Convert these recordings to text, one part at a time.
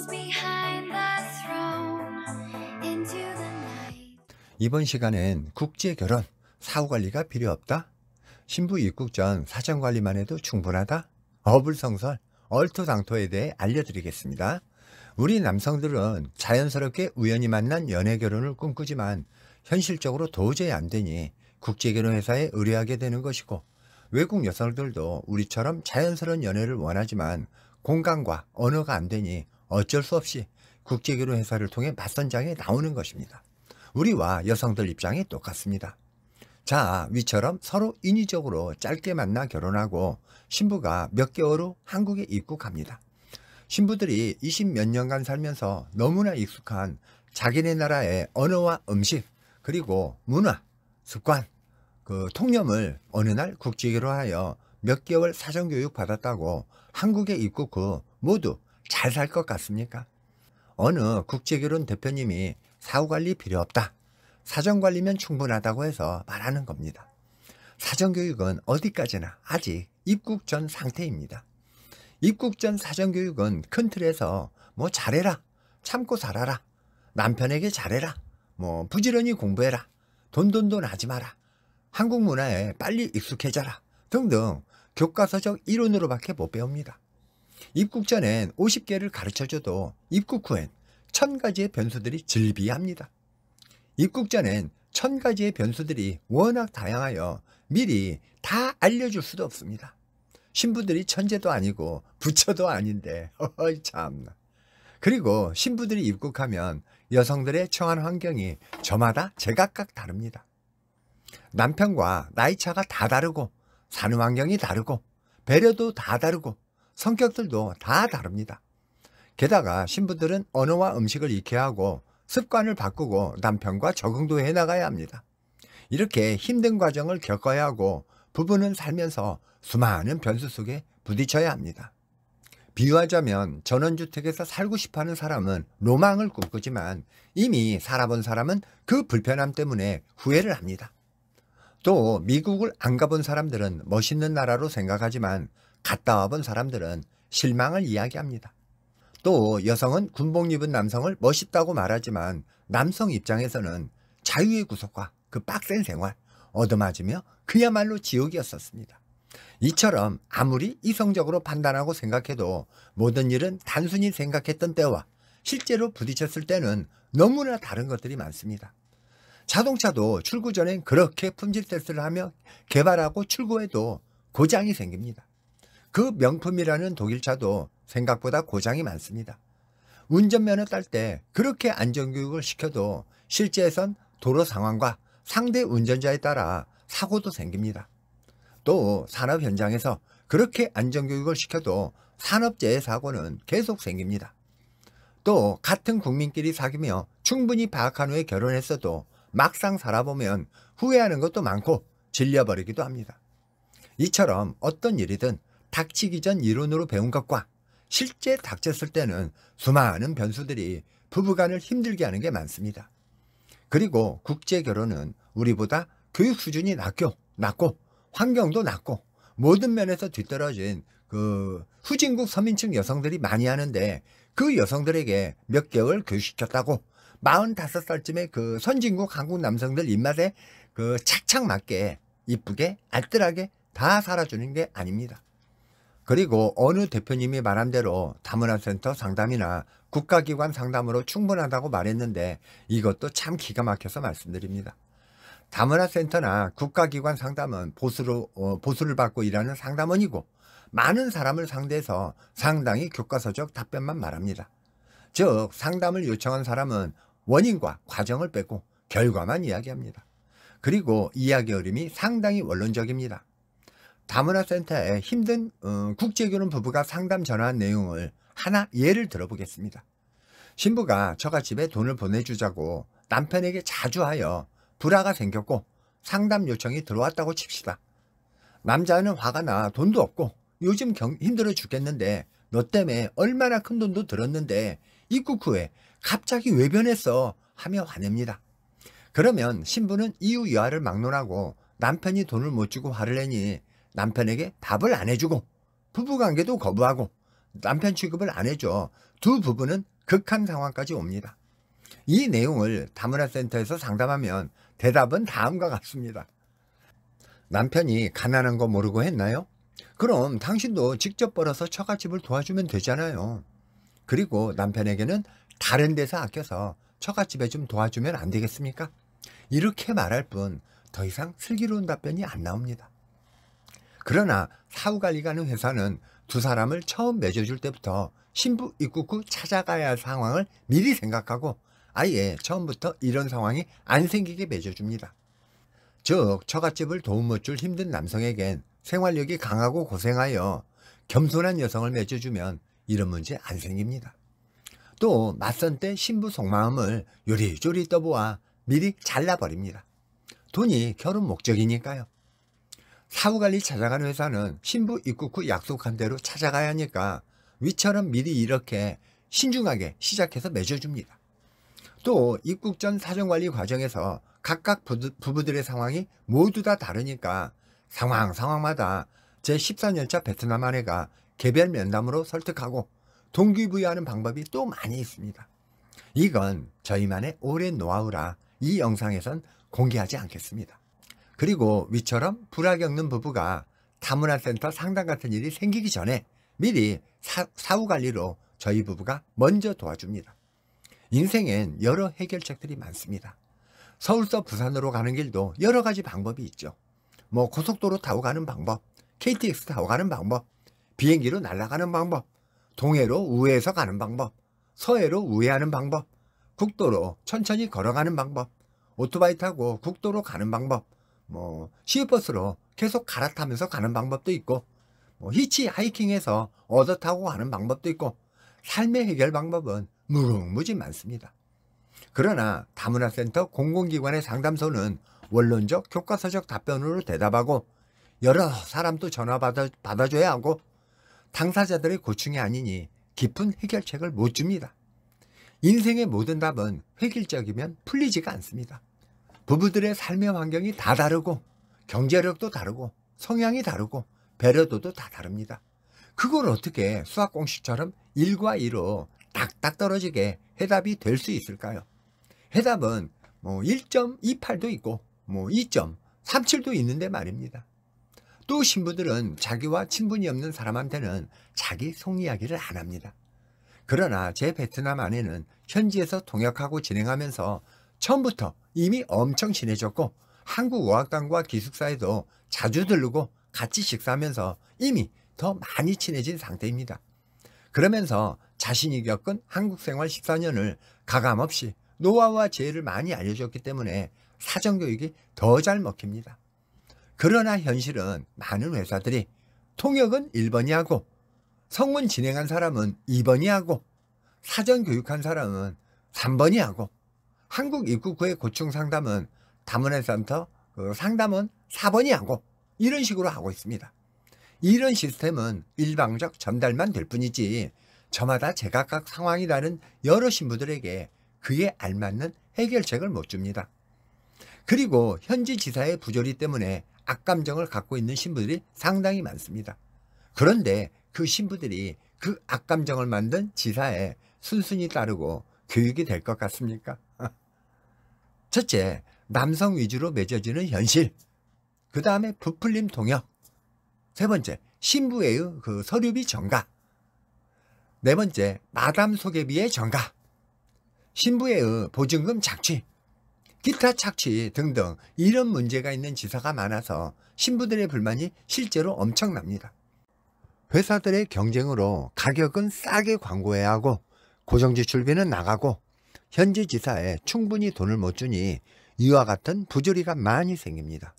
behind the throne into the night. 이번 시간엔 국제결혼, 사후관리가 필요 없다? 신부 입국 전 사전관리만 해도 충분하다? 어불성설, 얼토당토에 대해 알려드리겠습니다. 우리 남성들은 자연스럽게 우연히 만난 연애결혼을 꿈꾸지만 현실적으로 도저히 안 되니 국제결혼회사에 의뢰하게 되는 것이고, 외국 여성들도 우리처럼 자연스러운 연애를 원하지만 공간과 언어가 안 되니 어쩔 수 없이 국제결혼회사를 통해 맞선장에 나오는 것입니다. 우리와 여성들 입장이 똑같습니다. 자, 위처럼 서로 인위적으로 짧게 만나 결혼하고 신부가 몇 개월 후 한국에 입국합니다. 신부들이 20몇 년간 살면서 너무나 익숙한 자기네 나라의 언어와 음식, 그리고 문화, 습관, 통념을 어느 날 국제결혼하여 몇 개월 사전교육 받았다고 한국에 입국 후 모두 잘 살 것 같습니까? 어느 국제결혼 대표님이 사후관리 필요 없다, 사전관리면 충분하다고 해서 말하는 겁니다. 사전교육은 어디까지나 아직 입국 전 상태입니다. 입국 전 사전교육은 큰 틀에서 뭐 잘해라, 참고 살아라, 남편에게 잘해라, 뭐 부지런히 공부해라, 돈 하지 마라, 한국 문화에 빨리 익숙해져라 등등 교과서적 이론으로밖에 못 배웁니다. 입국 전엔 50개를 가르쳐줘도 입국 후엔 1000가지의 변수들이 즐비합니다. 입국 전엔 1000가지의 변수들이 워낙 다양하여 미리 다 알려줄 수도 없습니다. 신부들이 천재도 아니고 부처도 아닌데 어이 참나. 그리고 신부들이 입국하면 여성들의 처한 환경이 저마다 제각각 다릅니다. 남편과 나이차가 다 다르고, 사는 환경이 다르고, 배려도 다 다르고, 성격들도 다 다릅니다. 게다가 신부들은 언어와 음식을 익혀야 하고 습관을 바꾸고 남편과 적응도 해나가야 합니다. 이렇게 힘든 과정을 겪어야 하고 부부는 살면서 수많은 변수 속에 부딪혀야 합니다. 비유하자면 전원주택에서 살고 싶어하는 사람은 로망을 꿈꾸지만 이미 살아본 사람은 그 불편함 때문에 후회를 합니다. 또 미국을 안 가본 사람들은 멋있는 나라로 생각하지만 갔다 와본 사람들은 실망을 이야기합니다. 또 여성은 군복 입은 남성을 멋있다고 말하지만 남성 입장에서는 자유의 구속과 그 빡센 생활 얻어맞으며 그야말로 지옥이었었습니다. 이처럼 아무리 이성적으로 판단하고 생각해도 모든 일은 단순히 생각했던 때와 실제로 부딪혔을 때는 너무나 다른 것들이 많습니다. 자동차도 출고 전엔 그렇게 품질 테스트를 하며 개발하고 출고해도 고장이 생깁니다. 그 명품이라는 독일차도 생각보다 고장이 많습니다. 운전면허 딸 때 그렇게 안전교육을 시켜도 실제에선 도로 상황과 상대 운전자에 따라 사고도 생깁니다. 또 산업 현장에서 그렇게 안전교육을 시켜도 산업재해 사고는 계속 생깁니다. 또 같은 국민끼리 사귀며 충분히 파악한 후에 결혼했어도 막상 살아보면 후회하는 것도 많고 질려버리기도 합니다. 이처럼 어떤 일이든 닥치기 전 이론으로 배운 것과 실제 닥쳤을 때는 수많은 변수들이 부부간을 힘들게 하는 게 많습니다. 그리고 국제결혼은 우리보다 교육 수준이 낮고 환경도 낮고 모든 면에서 뒤떨어진 후진국 서민층 여성들이 많이 하는데, 그 여성들에게 몇 개월 교육시켰다고 45살쯤에 그 선진국 한국 남성들 입맛에 착착 맞게 이쁘게 알뜰하게 다 살아주는 게 아닙니다. 그리고 어느 대표님이 말한 대로 다문화센터 상담이나 국가기관 상담으로 충분하다고 말했는데, 이것도 참 기가 막혀서 말씀드립니다. 다문화센터나 국가기관 상담은 보수를 받고 일하는 상담원이고 많은 사람을 상대해서 상당히 교과서적 답변만 말합니다. 즉 상담을 요청한 사람은 원인과 과정을 빼고 결과만 이야기합니다. 그리고 이야기 흐름이 상당히 원론적입니다. 다문화센터에 힘든 국제결혼 부부가 상담 전화한 내용을 하나 예를 들어보겠습니다. 신부가 처갓집에 돈을 보내주자고 남편에게 자주 하여 불화가 생겼고 상담 요청이 들어왔다고 칩시다. 남자는 화가 나 돈도 없고 요즘 힘들어 죽겠는데 너 때문에 얼마나 큰 돈도 들었는데 입국 후에 갑자기 왜 변했어 하며 화냅니다. 그러면 신부는 이유 여하를 막론하고 남편이 돈을 못 주고 화를 내니 남편에게 밥을 안 해주고 부부관계도 거부하고 남편 취급을 안 해줘 두 부부는 극한 상황까지 옵니다. 이 내용을 다문화센터에서 상담하면 대답은 다음과 같습니다. 남편이 가난한 거 모르고 했나요? 그럼 당신도 직접 벌어서 처갓집을 도와주면 되잖아요. 그리고 남편에게는 다른 데서 아껴서 처갓집에 좀 도와주면 안 되겠습니까? 이렇게 말할 뿐 더 이상 슬기로운 답변이 안 나옵니다. 그러나 사후관리가는 회사는 두 사람을 처음 맺어줄 때부터 신부 입국 후 찾아가야 할 상황을 미리 생각하고 아예 처음부터 이런 상황이 안 생기게 맺어줍니다. 즉 처갓집을 도움 못 줄 힘든 남성에겐 생활력이 강하고 고생하여 겸손한 여성을 맺어주면 이런 문제 안 생깁니다. 또 맞선 때 신부 속마음을 요리조리 떠보아 미리 잘라버립니다. 돈이 결혼 목적이니까요. 사후관리 찾아가는 회사는 신부 입국 후 약속한 대로 찾아가야 하니까 위처럼 미리 이렇게 신중하게 시작해서 맺어줍니다. 또 입국 전 사정관리 과정에서 각각 부부들의 상황이 모두 다 다르니까 상황마다 제14년차 베트남 아내가 개별 면담으로 설득하고 동기부여하는 방법이 또 많이 있습니다. 이건 저희만의 오랜 노하우라 이 영상에선 공개하지 않겠습니다. 그리고 위처럼 불화 겪는 부부가 다문화센터 상담 같은 일이 생기기 전에 미리 사후관리로 저희 부부가 먼저 도와줍니다. 인생엔 여러 해결책들이 많습니다. 서울서 부산으로 가는 길도 여러 가지 방법이 있죠. 뭐 고속도로 타고 가는 방법, KTX 타고 가는 방법, 비행기로 날아가는 방법, 동해로 우회해서 가는 방법, 서해로 우회하는 방법, 국도로 천천히 걸어가는 방법, 오토바이 타고 국도로 가는 방법, 시외버스로 계속 갈아타면서 가는 방법도 있고, 히치하이킹해서 얻어 타고 가는 방법도 있고, 삶의 해결 방법은 무궁무진 많습니다. 그러나 다문화센터 공공기관의 상담소는 원론적 교과서적 답변으로 대답하고 여러 사람도 전화 받아줘야 하고 당사자들의 고충이 아니니 깊은 해결책을 못 줍니다. 인생의 모든 답은 획일적이면 풀리지가 않습니다. 부부들의 삶의 환경이 다 다르고 경제력도 다르고 성향이 다르고 배려도도 다 다릅니다. 그걸 어떻게 수학 공식처럼 1과 2로 딱딱 떨어지게 해답이 될 수 있을까요? 해답은 1.28도 있고 2.37도 있는데 말입니다. 또 신부들은 자기와 친분이 없는 사람한테는 자기 속 이야기를 안 합니다. 그러나 제 베트남 아내는 현지에서 통역하고 진행하면서 처음부터 이미 엄청 친해졌고 한국어학당과 기숙사에도 자주 들르고 같이 식사하면서 이미 더 많이 친해진 상태입니다. 그러면서 자신이 겪은 한국 생활 14년을 가감없이 노하우와 지혜를 많이 알려줬기 때문에 사정교육이 더 잘 먹힙니다. 그러나 현실은 많은 회사들이 통역은 1번이 하고 성문 진행한 사람은 2번이 하고 사정교육한 사람은 3번이 하고 한국 입국 후의 고충 상담은 다문화센터 상담은 4번이 하고 이런 식으로 하고 있습니다. 이런 시스템은 일방적 전달만 될 뿐이지 저마다 제각각 상황이 다른 여러 신부들에게 그에 알맞는 해결책을 못 줍니다. 그리고 현지 지사의 부조리 때문에 악감정을 갖고 있는 신부들이 상당히 많습니다. 그런데 그 신부들이 그 악감정을 만든 지사에 순순히 따르고 교육이 될 것 같습니까? 첫째, 남성 위주로 맺어지는 현실. 그 다음에 부풀림 통역. 세 번째, 신부의 서류비 전가. 네 번째, 마담 소개비의 전가. 신부의 보증금 착취. 기타 착취 등등 이런 문제가 있는 지사가 많아서 신부들의 불만이 실제로 엄청납니다. 회사들의 경쟁으로 가격은 싸게 광고해야 하고 고정지출비는 나가고 현지 지사에 충분히 돈을 못 주니 이와 같은 부조리가 많이 생깁니다.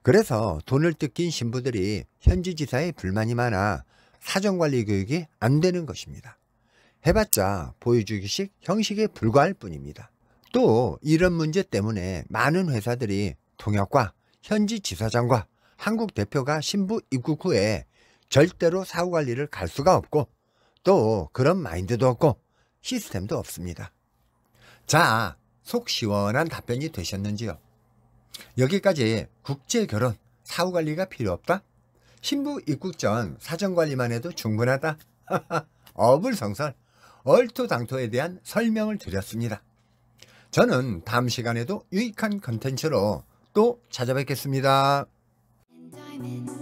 그래서 돈을 뜯긴 신부들이 현지 지사에 불만이 많아 사정관리 교육이 안 되는 것입니다. 해봤자 보여주기식 형식에 불과할 뿐입니다. 또 이런 문제 때문에 많은 회사들이 통역과 현지 지사장과 한국 대표가 신부 입국 후에 절대로 사후관리를 갈 수가 없고 또 그런 마인드도 없고 시스템도 없습니다. 자, 속 시원한 답변이 되셨는지요? 여기까지 국제결혼 사후관리가 필요 없다? 신부 입국 전 사정관리만 해도 충분하다? 어불성설. 얼토당토에 대한 설명을 드렸습니다. 저는 다음 시간에도 유익한 컨텐츠로 또 찾아뵙겠습니다. diamonds.